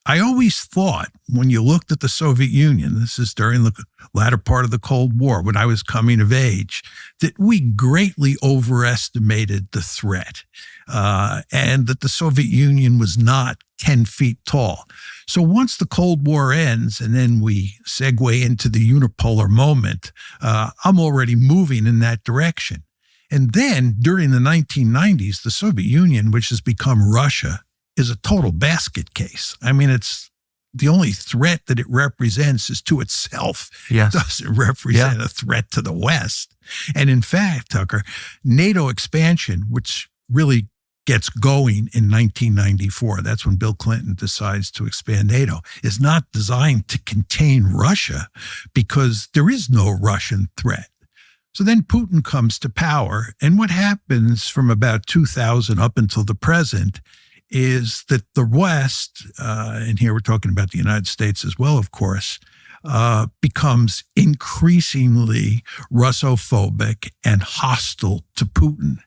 I always thought when you looked at the Soviet Union, this is during the latter part of the Cold War, when I was coming of age, that we greatly overestimated the threat and that the Soviet Union was not 10 feet tall. So once the Cold War ends and then we segue into the unipolar moment, I'm already moving in that direction. And then during the 1990s, the Soviet Union, which has become Russia, is a total basket case. I mean, it's the only threat that it represents is to itself. Yes. It doesn't represent a threat to the West. And in fact, Tucker, NATO expansion, which really gets going in 1994, that's when Bill Clinton decides to expand NATO, is not designed to contain Russia because there is no Russian threat. So then Putin comes to power, and what happens from about 2000 up until the present is that the West, and here we're talking about the United States as well, of course, becomes increasingly Russophobic and hostile to Putin.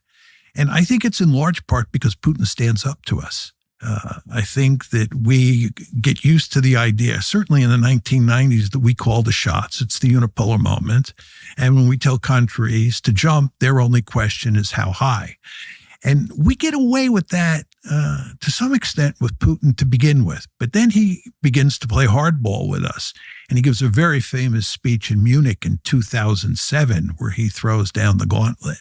And I think it's in large part because Putin stands up to us. I think that we get used to the idea, certainly in the 1990s, that we call the shots. It's the unipolar moment. And when we tell countries to jump, their only question is how high. And we get away with that to some extent with Putin to begin with. But then he begins to play hardball with us. And he gives a very famous speech in Munich in 2007 where he throws down the gauntlet.